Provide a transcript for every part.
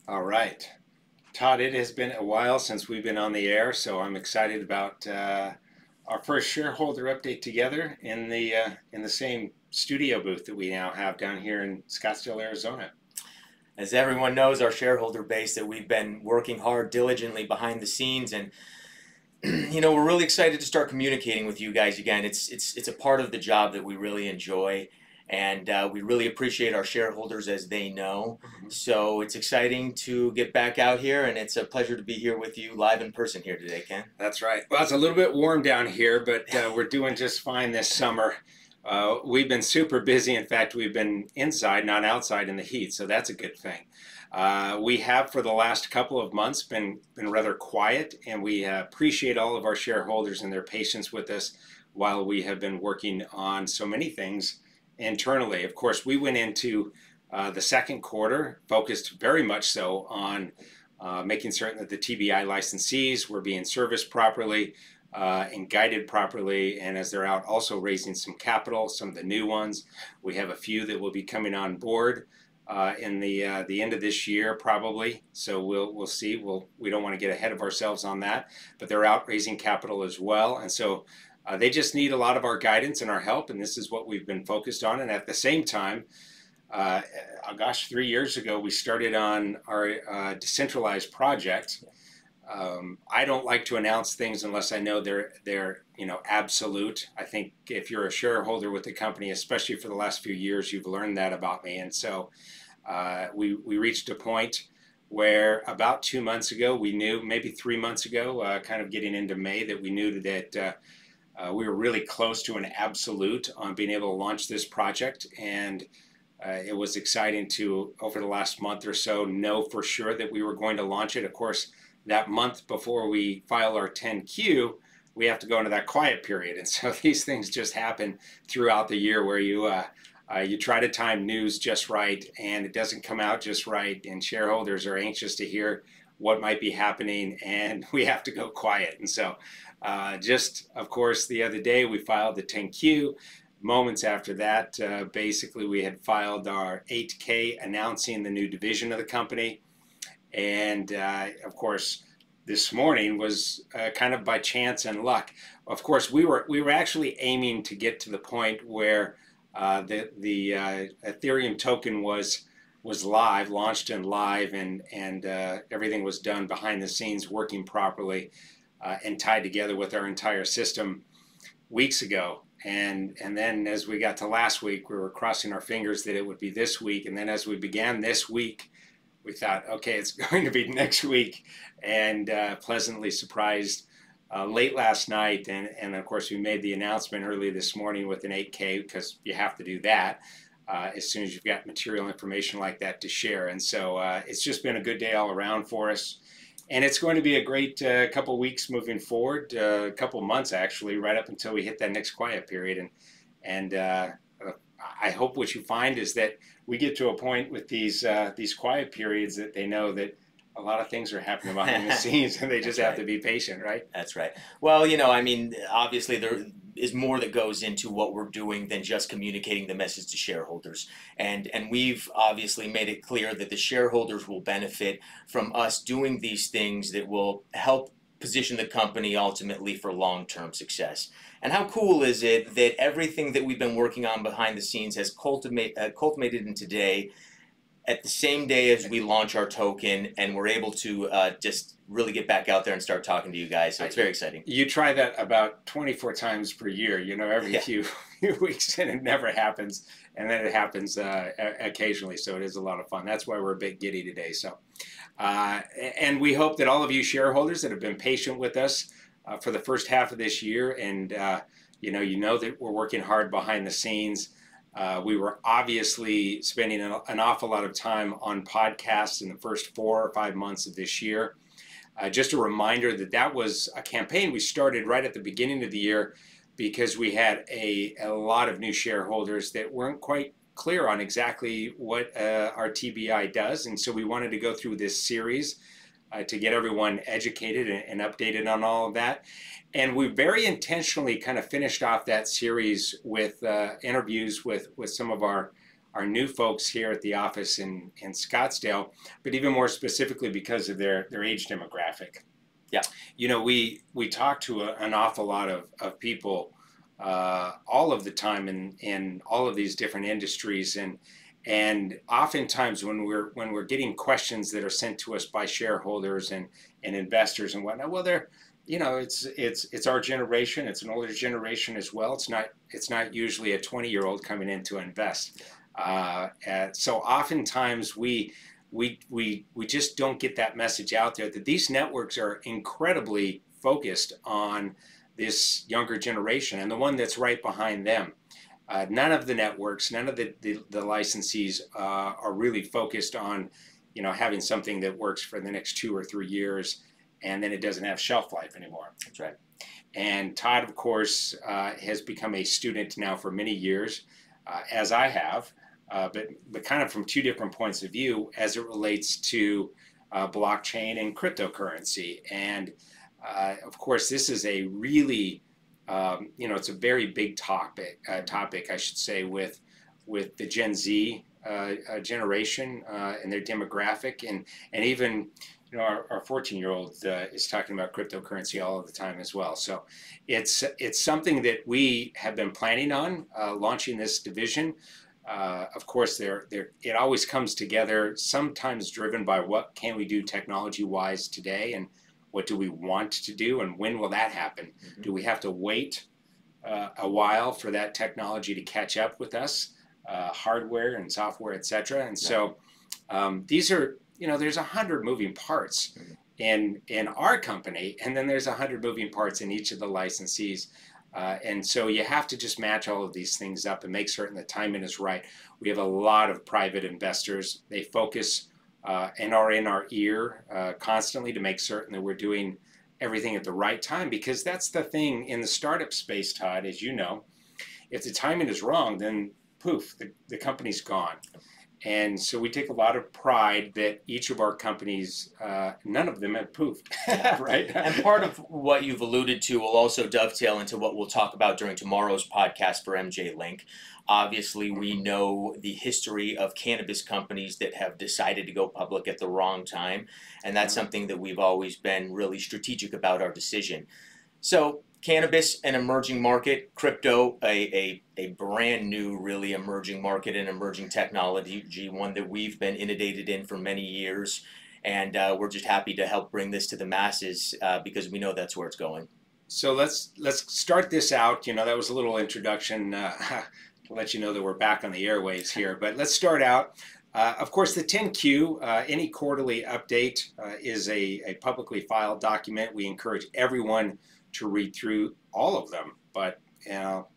All right. Todd, it has been a while since we've been on the air, so I'm excited about our first shareholder update together in the same studio booth that we now have down here in Scottsdale, Arizona. As everyone knows, our shareholder base, that we've been working hard diligently behind the scenes, and we're really excited to start communicating with you guys again. It's a part of the job that we really enjoy, and we really appreciate our shareholders, as they know. So it's exciting to get back out here, and it's a pleasure to be here with you live in person here today, Ken. That's right. Well, it's a little bit warm down here, but we're doing just fine this summer. We've been super busy. In fact, we've been inside, not outside in the heat, so that's a good thing. We have, for the last couple of months, been rather quiet, and we appreciate all of our shareholders and their patience with us while we have been working on so many things internally. Of course, we went into the second quarter focused very much so on making certain that the TBI licensees were being serviced properly and guided properly, and as they're out also raising some capital, some of the new ones. We have a few that will be coming on board in the end of this year probably, so we'll see. We don't want to get ahead of ourselves on that, but they're out raising capital as well, and so they just need a lot of our guidance and our help, and this is what we've been focused on. And at the same time, gosh, 3 years ago we started on our decentralized project. I don't like to announce things unless I know they're absolute. I think if you're a shareholder with the company, especially for the last few years, you've learned that about me. And so we reached a point where about 2 months ago, we knew, maybe 3 months ago, kind of getting into May, that we knew that we were really close to an absolute on being able to launch this project. And it was exciting to, over the last month or so, know for sure that we were going to launch it. Of course, that month before we file our 10Q, we have to go into that quiet period. And so these things just happen throughout the year where you try to time news just right, and it doesn't come out just right, and shareholders are anxious to hear what might be happening, and we have to go quiet. And so just, of course, the other day we filed the 10Q. Moments after that, basically we had filed our 8K announcing the new division of the company. And of course, this morning was kind of by chance and luck. Of course, we were actually aiming to get to the point where the Ethereum token was live, launched and live, and everything was done behind the scenes, working properly, and tied together with our entire system weeks ago. And then as we got to last week, we were crossing our fingers that it would be this week. And then as we began this week, we thought, okay, it's going to be next week, and pleasantly surprised late last night. And of course, we made the announcement early this morning with an 8K, because you have to do that as soon as you've got material information like that to share. And so it's just been a good day all around for us. And it's going to be a great couple weeks moving forward, a couple months actually, right up until we hit that next quiet period. And I hope what you find is that we get to a point with these quiet periods that they know that a lot of things are happening behind the scenes, and they just have to be patient, right? That's right. Well, I mean, obviously there is more that goes into what we're doing than just communicating the message to shareholders. And we've obviously made it clear that the shareholders will benefit from us doing these things that will help position the company ultimately for long-term success. And how cool is it that everything that we've been working on behind the scenes has culminated in today, at the same day as we launch our token, and we're able to just really get back out there and start talking to you guys. So it's very exciting. You try that about 24 times per year, every few weeks, and it never happens. And then it happens occasionally. So it is a lot of fun. That's why we're a bit giddy today. So, and we hope that all of you shareholders that have been patient with us for the first half of this year, and you know that we're working hard behind the scenes. We were obviously spending an awful lot of time on podcasts in the first 4 or 5 months of this year. Just a reminder that was a campaign we started right at the beginning of the year, because we had a lot of new shareholders that weren't quite clear on exactly what our TBI does. And so we wanted to go through this series to get everyone educated and updated on all of that. And we very intentionally kind of finished off that series with interviews with some of our our new folks here at the office in Scottsdale, but even more specifically because of their age demographic. Yeah. You know, we talk to an awful lot of people all of the time in all of these different industries, and oftentimes when we're getting questions that are sent to us by shareholders and investors and whatnot, well, they're, you know, it's our generation. It's an older generation as well. It's not usually a 20-year-old coming in to invest. So oftentimes we just don't get that message out there that these networks are incredibly focused on this younger generation and the one that's right behind them. None of the networks, none of the licensees are really focused on, you know, having something that works for the next 2 or 3 years, and then it doesn't have shelf life anymore. That's right. And Todd, of course, has become a student now for many years, as I have, but kind of from 2 different points of view as it relates to blockchain and cryptocurrency. And of course, this is a really you know, it's a very big topic, I should say, with the Gen Z generation and their demographic, and even, you know, our 14-year-old is talking about cryptocurrency all of the time as well. So it's something that we have been planning on launching this division. Of course, it always comes together, sometimes driven by what can we do technology-wise today, and what do we want to do, and when will that happen? Mm-hmm. Do we have to wait a while for that technology to catch up with us, hardware and software, et cetera? And so these are, you know, there's 100 moving parts in our company, and then there's 100 moving parts in each of the licensees. And so you have to just match all of these things up and make certain the timing is right. We have a lot of private investors. They focus and are in our ear constantly to make certain that we're doing everything at the right time, because that's the thing in the startup space, Todd, as you know. If the timing is wrong, then poof, the company's gone. And so we take a lot of pride that each of our companies, none of them have poofed, right? And part of what you've alluded to will also dovetail into what we'll talk about during tomorrow's podcast for MJ Link. Obviously, we know the history of cannabis companies that have decided to go public at the wrong time, and that's something that we've always been really strategic about our decision. So, cannabis, an emerging market, crypto, a brand new, really emerging market and emerging technology, one that we've been inundated in for many years, and we're just happy to help bring this to the masses because we know that's where it's going. So let's start this out. You know, that was a little introduction to let you know that we're back on the airwaves here, but let's start out. Of course, the 10Q, any quarterly update, is a publicly filed document. We encourage everyone to read through all of them, but you know,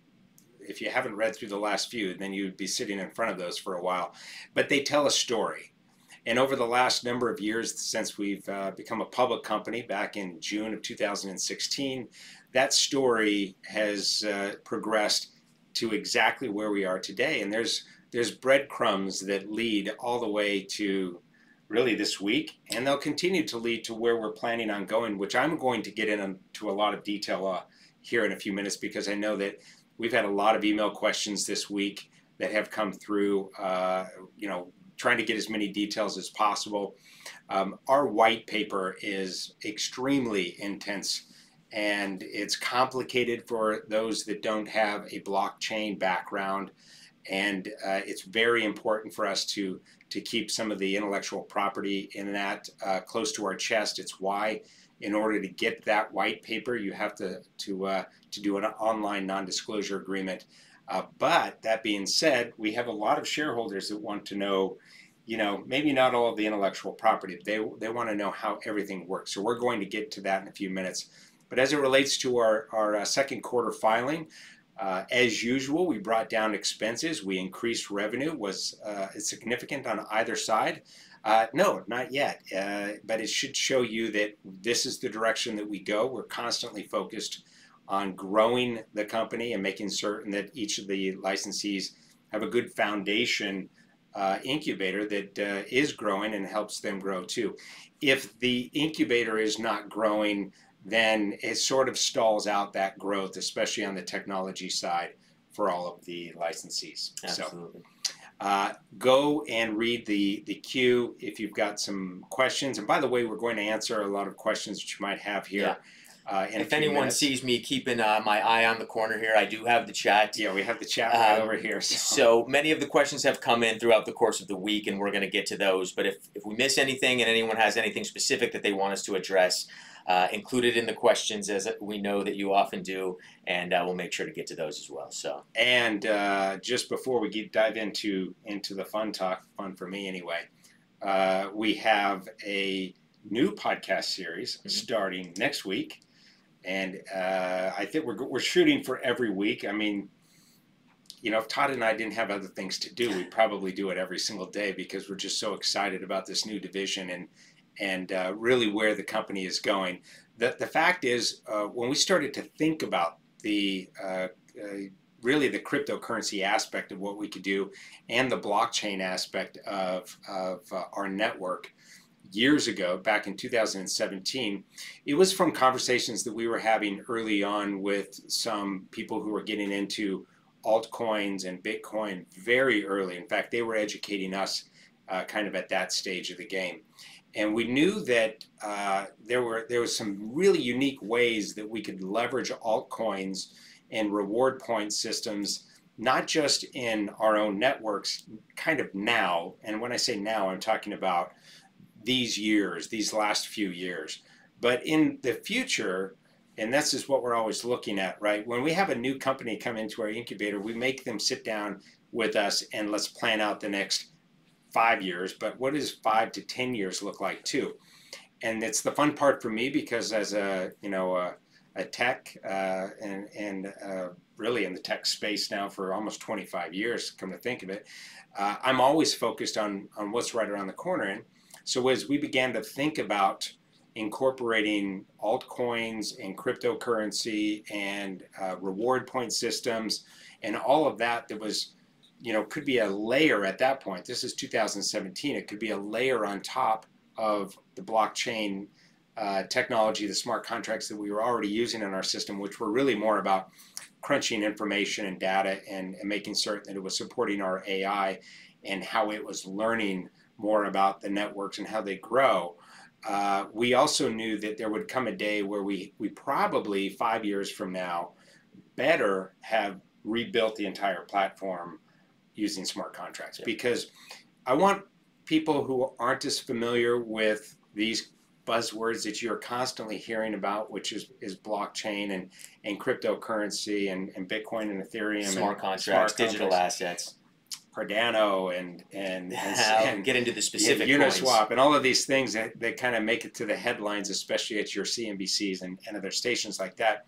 if you haven't read through the last few, then you'd be sitting in front of those for a while. But they tell a story. And over the last number of years since we've become a public company back in June of 2016, that story has progressed to exactly where we are today. And there's breadcrumbs that lead all the way to really this week, and they'll continue to lead to where we're planning on going, which I'm going to get into a lot of detail here in a few minutes, because I know that we've had a lot of email questions this week that have come through, you know, trying to get as many details as possible. Our white paper is extremely intense, and it's complicated for those that don't have a blockchain background. And it's very important for us to keep some of the intellectual property in that close to our chest. It's why, in order to get that white paper, you have to do an online non-disclosure agreement. But that being said, we have a lot of shareholders that want to know, you know, maybe not all of the intellectual property. They want to know how everything works. So we're going to get to that in a few minutes. But as it relates to our second quarter filing, as usual, we brought down expenses. We increased revenue. Was it significant on either side? No, not yet. But it should show you that this is the direction that we go. We're constantly focused on growing the company and making certain that each of the licensees have a good foundation incubator that is growing and helps them grow too. If the incubator is not growing, then it sort of stalls out that growth, especially on the technology side for all of the licensees. Absolutely. Go and read the queue if you've got some questions. And by the way, we're going to answer a lot of questions that you might have here. If anyone sees me keeping my eye on the corner here, I do have the chat. Yeah, we have the chat right over here. So many of the questions have come in throughout the course of the week, and we're going to get to those. But if we miss anything and anyone has anything specific that they want us to address, include it in the questions, as we know that you often do, and we'll make sure to get to those as well. So, and just before we dive into the fun for me anyway, we have a new podcast series starting next week. And I think we're shooting for every week. I mean, you know, if Todd and I didn't have other things to do, we'd probably do it every single day because we're just so excited about this new division and really where the company is going. The fact is, when we started to think about the really the cryptocurrency aspect of what we could do and the blockchain aspect of our network, years ago, back in 2017, it was from conversations that we were having early on with some people who were getting into altcoins and Bitcoin very early. In fact, they were educating us kind of at that stage of the game. And we knew that there was some really unique ways that we could leverage altcoins and reward point systems, not just in our own networks, kind of now. And when I say now, I'm talking about these last few years, but in the future, and this is what we're always looking at, right? When we have a new company come into our incubator, we make them sit down with us and let's plan out the next 5 years, but what does 5 to 10 years look like too? And it's the fun part for me because as a tech and really in the tech space now for almost 25 years, come to think of it, I'm always focused on what's right around the corner. And so as we began to think about incorporating altcoins and cryptocurrency and reward point systems and all of that, that was, you know, could be a layer at that point. This is 2017. It could be a layer on top of the blockchain technology, the smart contracts that we were already using in our system, which were really more about crunching information and data and making certain that it was supporting our AI and how it was learning more about the networks and how they grow. We also knew that there would come a day where we probably 5 years from now better have rebuilt the entire platform using smart contracts. Because I want people who aren't as familiar with these buzzwords that you're constantly hearing about, which is blockchain and cryptocurrency and Bitcoin and Ethereum, smart contracts, digital assets, Cardano and get into the specific Uniswap coins. And all of these things that kind of make it to the headlines, especially at your CNBCs and other stations like that.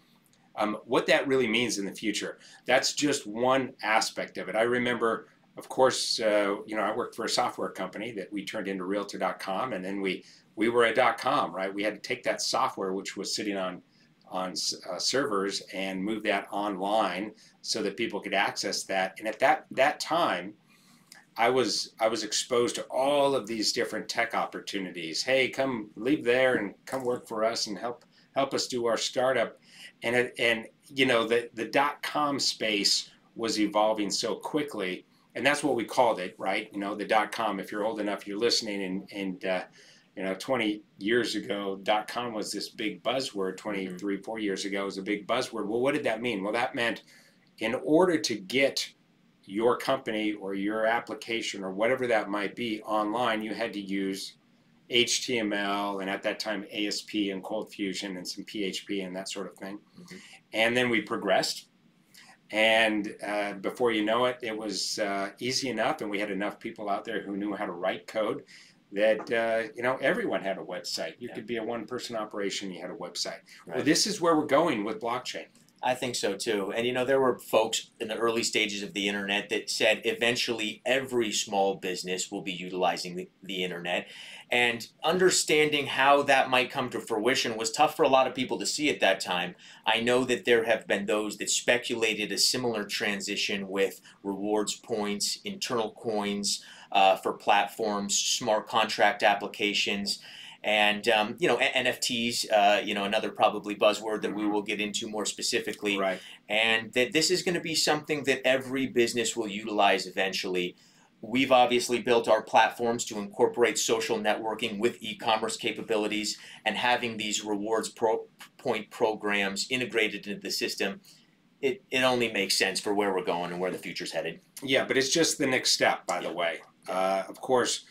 What that really means in the future, that's just one aspect of it. I remember, of course, I worked for a software company that we turned into Realtor.com, and then we were a .com, right? We had to take that software, which was sitting on servers, and move that online so that people could access that. And at that time, I was exposed to all of these different tech opportunities. Hey, come leave there and come work for us and help us do our startup. And you know, the .com space was evolving so quickly, and that's what we called it, right? You know, the .com. If you're old enough, you're listening, and 20 years ago, .com was this big buzzword. 23, 4 years ago, it was a big buzzword. Well, what did that mean? Well, that meant in order to get your company or your application or whatever that might be online, you had to use HTML and at that time ASP and Cold Fusion and some PHP and that sort of thing. And then we progressed. And before you know it, it was easy enough, and we had enough people out there who knew how to write code that everyone had a website. You could be a one-person operation, you had a website. Right. Well, this is where we're going with blockchain. I think so too. And there were folks in the early stages of the internet that said eventually every small business will be utilizing the internet. And understanding how that might come to fruition was tough for a lot of people to see at that time. I know that there have been those that speculated a similar transition with rewards points, internal coins for platforms, smart contract applications. And, NFTs, another probably buzzword that we will get into more specifically. Right. And that this is going to be something that every business will utilize eventually. We've obviously built our platforms to incorporate social networking with e-commerce capabilities, and having these point programs integrated into the system, it only makes sense for where we're going and where the future's headed. Yeah, but it's just the next step, by the way. Of course,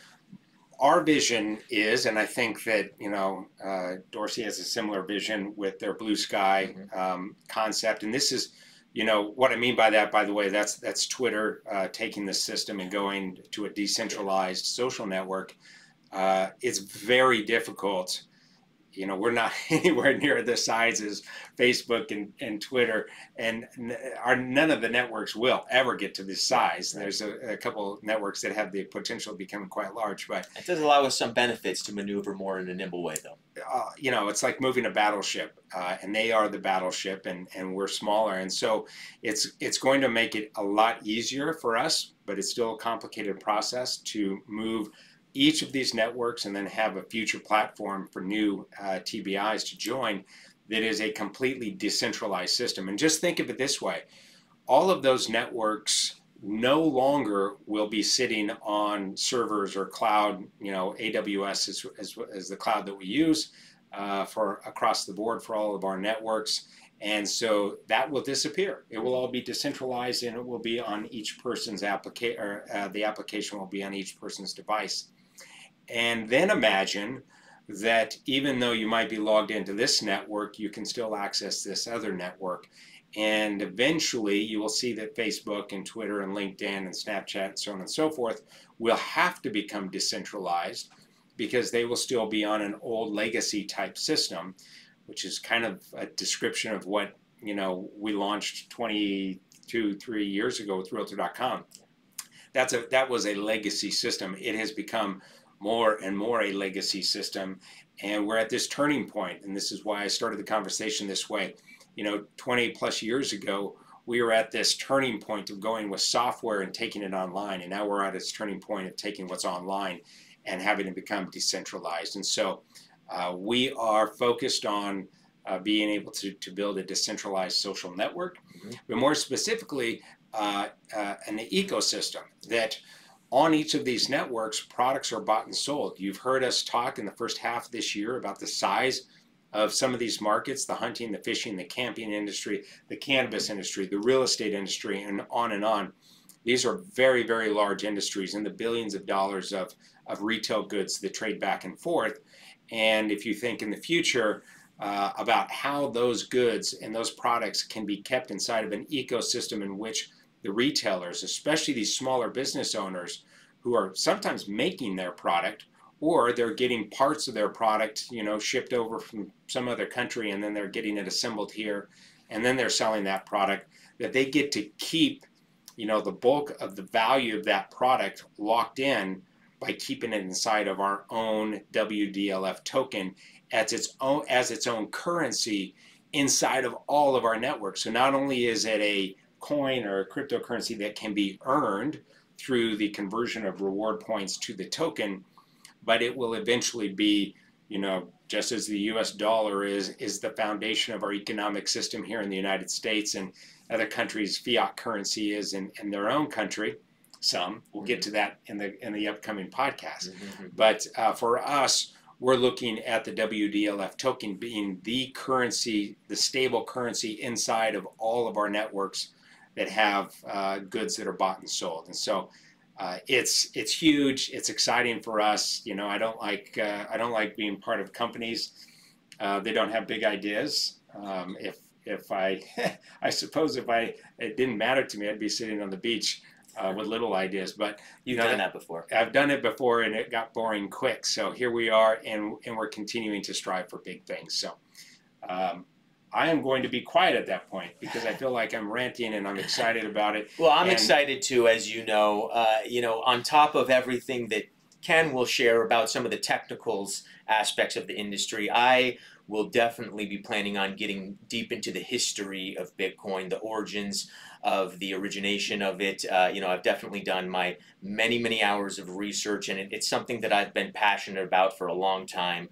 our vision is, and I think that, Dorsey has a similar vision with their blue sky concept. And this is, what I mean by that, by the way, that's Twitter taking the system and going to a decentralized social network. It's very difficult. We're not anywhere near the size as Facebook and Twitter, and none of the networks will ever get to this size. There's a couple networks that have the potential of becoming quite large, but it does allow us some benefits to maneuver more in a nimble way, though. It's like moving a battleship, and they are the battleship, and we're smaller, and so it's going to make it a lot easier for us, but it's still a complicated process to move each of these networks and then have a future platform for new TBIs to join that is a completely decentralized system. And just think of it this way. All of those networks no longer will be sitting on servers or cloud. AWS is the cloud that we use for across the board for all of our networks. And so that will disappear. It will all be decentralized, and it will be on each person's application, or the application will be on each person's device. And then imagine that even though you might be logged into this network, you can still access this other network. And eventually you will see that Facebook and Twitter and LinkedIn and Snapchat and so on and so forth will have to become decentralized, because they will still be on an old legacy type system, which is kind of a description of what we launched 3 years ago with Realtor.com. That was a legacy system. It has become more and more a legacy system, and we're at this turning point, and this is why I started the conversation this way. 20 plus years ago, we were at this turning point of going with software and taking it online, and now we're at this turning point of taking what's online and having it become decentralized. And so we are focused on being able to build a decentralized social network, but more specifically an ecosystem that on each of these networks, products are bought and sold. You've heard us talk in the first half of this year about the size of some of these markets: the hunting, the fishing, the camping industry, the cannabis industry, the real estate industry, and on and on. These are very, very large industries, in the billions of dollars of retail goods that trade back and forth. And if you think in the future about how those goods and those products can be kept inside of an ecosystem in which the retailers, especially these smaller business owners who are sometimes making their product, or they're getting parts of their product, shipped over from some other country, and then they're getting it assembled here, and then they're selling that product, that they get to keep, the bulk of the value of that product locked in by keeping it inside of our own WDLF token as its own currency inside of all of our networks. So not only is it a coin or a cryptocurrency that can be earned through the conversion of reward points to the token, but it will eventually be, just as the US dollar is the foundation of our economic system here in the United States, and other countries' fiat currency is in their own country. Some, we'll get to that in the upcoming podcast. But for us, we're looking at the WDLF token being the currency, the stable currency inside of all of our networks that have goods that are bought and sold. And so it's huge. It's exciting for us. I don't like being part of companies. They don't have big ideas. If I suppose if it didn't matter to me, I'd be sitting on the beach with little ideas. But you've done that before. I've done it before, and it got boring quick. So here we are, and we're continuing to strive for big things. So I am going to be quiet at that point, because I feel like I'm ranting and I'm excited about it. Well, I'm excited too, as you know. On top of everything that Ken will share about some of the technicals aspects of the industry, I will definitely be planning on getting deep into the history of Bitcoin, the origins of the origination of it. I've definitely done my many hours of research, and it's something that I've been passionate about for a long time.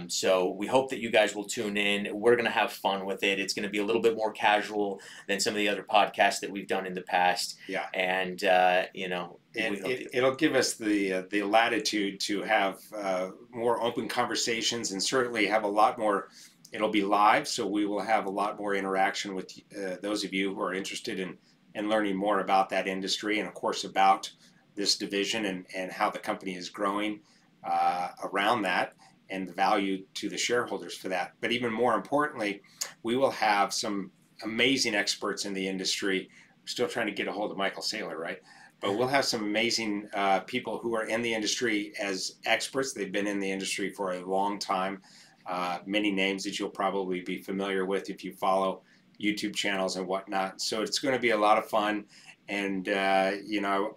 So we hope that you guys will tune in. We're going to have fun with it. It's going to be a little bit more casual than some of the other podcasts that we've done in the past. Yeah. And, you know, and it'll give us the latitude to have more open conversations, and certainly have a lot more. It'll be live, so we will have a lot more interaction with those of you who are interested in learning more about that industry, and of course about this division and how the company is growing around that, and the value to the shareholders for that. But even more importantly, we will have some amazing experts in the industry. We're still trying to get a hold of Michael Saylor, right? But we'll have some amazing people who are in the industry as experts. They've been in the industry for a long time. Many names that you'll probably be familiar with if you follow YouTube channels and whatnot. So it's going to be a lot of fun, and you know,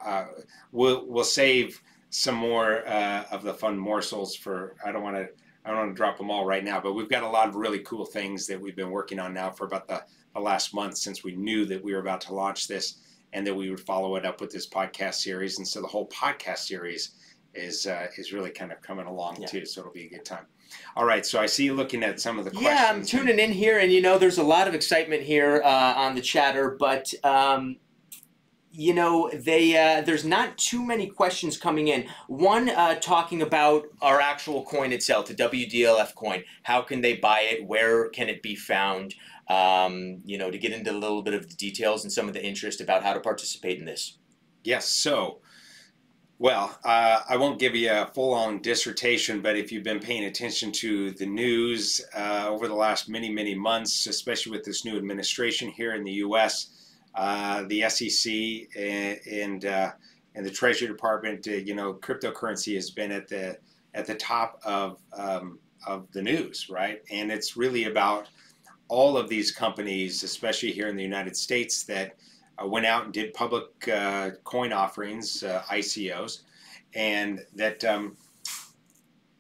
we'll save some more of the fun morsels for. I don't want to drop them all right now, but we've got a lot of really cool things that we've been working on now for about the last month, since we knew that we were about to launch this, and that we would follow it up with this podcast series. And so the whole podcast series is really kind of coming along too. So it'll be a good time. All right, so I see you looking at some of the questions. Yeah, I'm tuning in here, and you know, there's a lot of excitement here on the chatter, but you know, there's not too many questions coming in. One talking about our actual coin itself, the WDLF coin. How can they buy it? Where can it be found? You know, to get into a little bit of the details and some of the interest about how to participate in this. Yes, so, well, I won't give you a full-on dissertation, but if you've been paying attention to the news over the last many months, especially with this new administration here in the U.S., the SEC and the Treasury Department, you know, cryptocurrency has been at the top of the news, right? And it's really about all of these companies, especially here in the United States, that went out and did public coin offerings, ICOs, and that,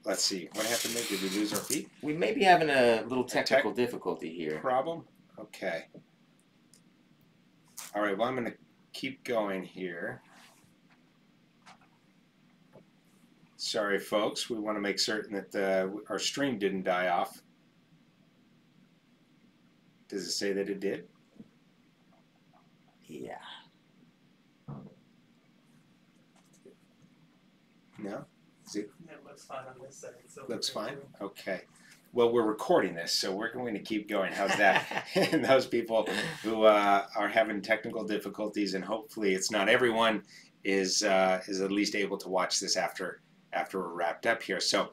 let's see, what happened there? Did we lose our feed? We may be having a little technical difficulty here. Problem? Okay. All right, well, I'm going to keep going here. Sorry, folks. We want to make certain that our stream didn't die off. Does it say that it did? Yeah. No? Is it? It looks fine on this side. So Looks fine? Okay. Well, we're recording this, so we're going to keep going. How's that? And those people who are having technical difficulties, and hopefully it's not everyone, is at least able to watch this after we're wrapped up here. So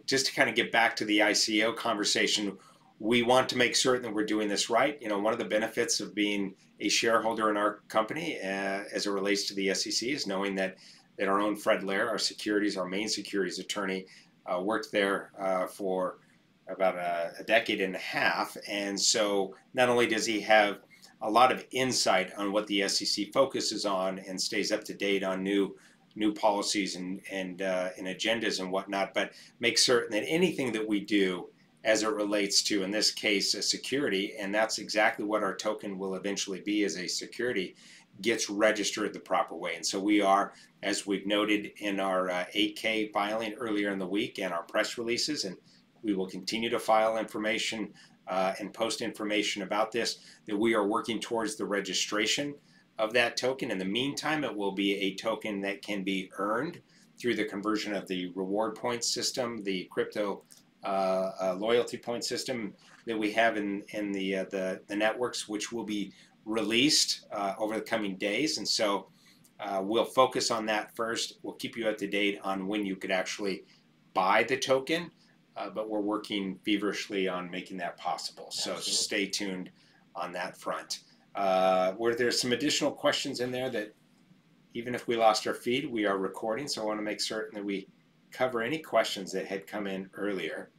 just to kind of get back to the ICO conversation, we want to make certain that we're doing this right. You know, one of the benefits of being a shareholder in our company as it relates to the SEC is knowing that our own Fred Lair, our main securities attorney, worked there for about a decade and a half. And so not only does he have a lot of insight on what the SEC focuses on and stays up to date on new policies and agendas and whatnot, but make certain that anything that we do as it relates to, in this case, a security, and that's exactly what our token will eventually be, as a security, gets registered the proper way. And so we are, as we've noted in our 8K filing earlier in the week and our press releases, and we will continue to file information and post information about this, that we are working towards the registration of that token. In the meantime, it will be a token that can be earned through the conversion of the reward point system, the crypto loyalty point system that we have in the networks, which will be released over the coming days. And so we'll focus on that first. We'll keep you up to date on when you could actually buy the token, but we're working feverishly on making that possible. So stay tuned on that front. Were there some additional questions in there that, even if we lost our feed, we are recording, so I want to make certain that we cover any questions that had come in earlier.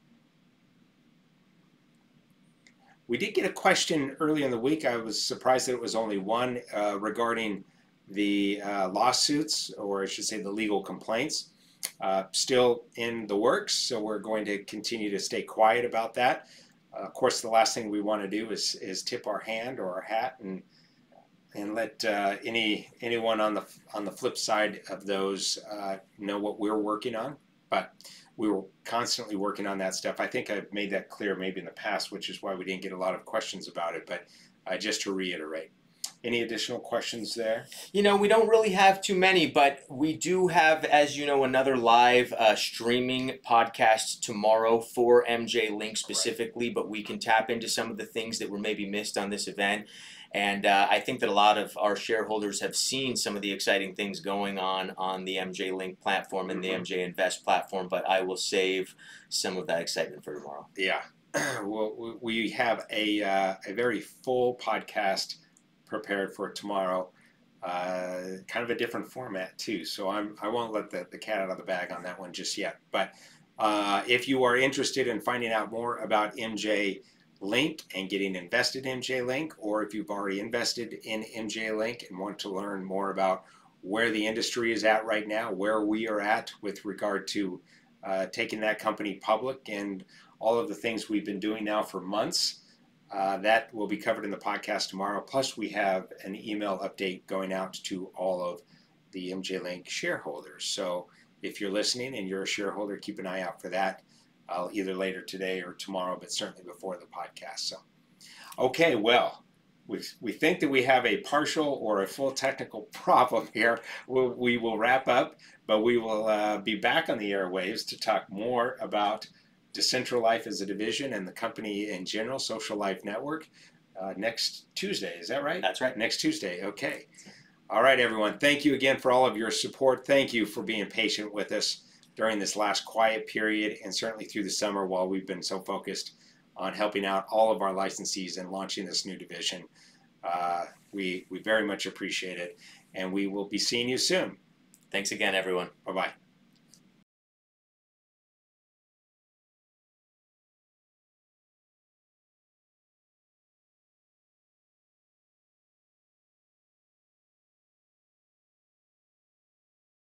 We did get a question early in the week. I was surprised that it was only one regarding the lawsuits, or I should say the legal complaints. Still in the works, so we're going to continue to stay quiet about that. Of course, the last thing we want to do is tip our hand or our hat and let anyone on the flip side of those know what we're working on. But we were constantly working on that stuff. I think I've made that clear maybe in the past, which is why we didn't get a lot of questions about it. But just to reiterate, any additional questions there? You know, we don't really have too many, but we do have, as you know, another live streaming podcast tomorrow for MJ Link specifically, but we can tap into some of the things that were maybe missed on this event. And I think that a lot of our shareholders have seen some of the exciting things going on the MJ Link platform and the MJ Invest platform, but I will save some of that excitement for tomorrow. Yeah. Well, we have a very full podcast prepared for tomorrow, kind of a different format too. So I won't let the cat out of the bag on that one just yet. But if you are interested in finding out more about MJ Link and getting invested in MJ Link, or if you've already invested in MJ Link and want to learn more about where the industry is at right now, where we are at with regard to taking that company public and all of the things we've been doing now for months, that will be covered in the podcast tomorrow. Plus, we have an email update going out to all of the MJ Link shareholders. So if you're listening and you're a shareholder, keep an eye out for that, either later today or tomorrow, but certainly before the podcast. So, okay, well, we think that we have a partial or a full technical problem here. We will wrap up, but we will be back on the airwaves to talk more about Decentral Life as a division and the company in general, Social Life Network, next Tuesday. Is that right? That's right. Next Tuesday. Okay. All right, everyone. Thank you again for all of your support. Thank you for being patient with us during this last quiet period and certainly through the summer while we've been so focused on helping out all of our licensees and launching this new division. We very much appreciate it, and we will be seeing you soon. Thanks again, everyone. Bye-bye.